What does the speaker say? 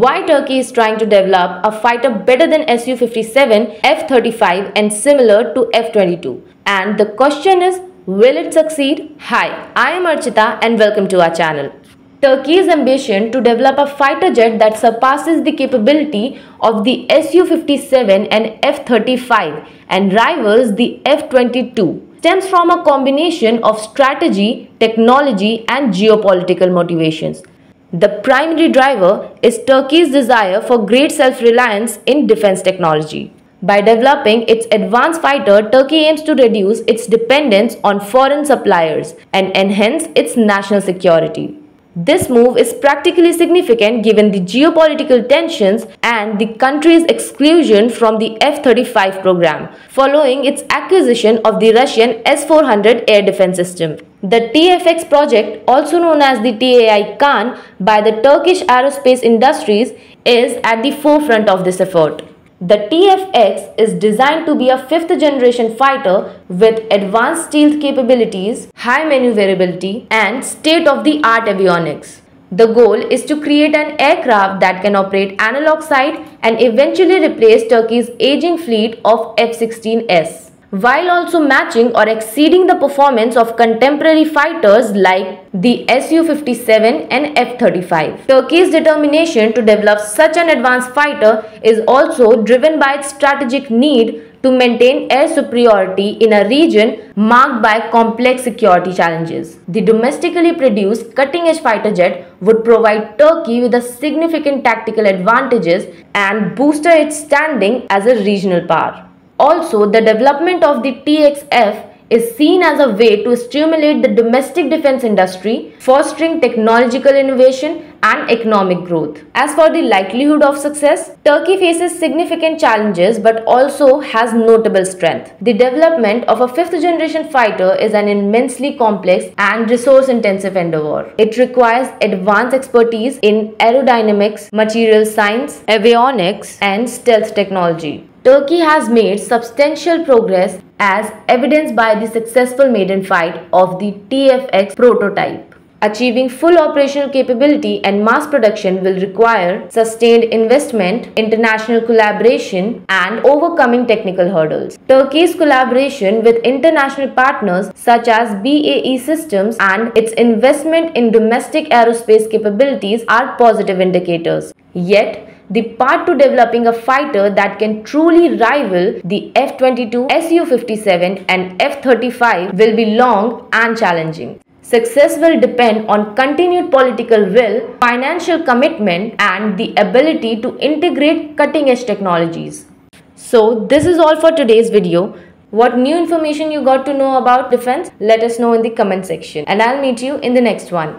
why Turkey is trying to develop a fighter better than Su-57, F-35 and similar to F-22. And the question is, will it succeed? Hi, I am Archita and welcome to our channel. Turkey's ambition to develop a fighter jet that surpasses the capability of the Su-57 and F-35 and rivals the F-22 stems from a combination of strategy, technology and geopolitical motivations. The primary driver is Turkey's desire for great self-reliance in defense technology. By developing its advanced fighter, Turkey aims to reduce its dependence on foreign suppliers and enhance its national security. This move is practically significant given the geopolitical tensions and the country's exclusion from the F-35 program, following its acquisition of the Russian S-400 air defense system. The TFX project, also known as the TAI Kaan by the Turkish aerospace industries, is at the forefront of this effort. The TFX is designed to be a fifth-generation fighter with advanced stealth capabilities, high maneuverability, and state-of-the-art avionics. The goal is to create an aircraft that can operate analog sight and eventually replace Turkey's aging fleet of F-16S, while also matching or exceeding the performance of contemporary fighters like the Su-57 and F-35. Turkey's determination to develop such an advanced fighter is also driven by its strategic need to maintain air superiority in a region marked by complex security challenges. The domestically produced cutting-edge fighter jet would provide Turkey with a significant tactical advantages and boost its standing as a regional power. Also, the development of the TXF is seen as a way to stimulate the domestic defense industry, fostering technological innovation and economic growth. As for the likelihood of success, Turkey faces significant challenges but also has notable strength. The development of a fifth-generation fighter is an immensely complex and resource-intensive endeavor. It requires advanced expertise in aerodynamics, material science, avionics, and stealth technology. Turkey has made substantial progress as evidenced by the successful maiden flight of the TFX prototype. Achieving full operational capability and mass production will require sustained investment, international collaboration, and overcoming technical hurdles. Turkey's collaboration with international partners such as BAE Systems and its investment in domestic aerospace capabilities are positive indicators. Yet, the path to developing a fighter that can truly rival the F-22, Su-57 and F-35 will be long and challenging. Success will depend on continued political will, financial commitment, and the ability to integrate cutting-edge technologies. So, this is all for today's video. What new information you got to know about defense? Let us know in the comment section, and I'll meet you in the next one.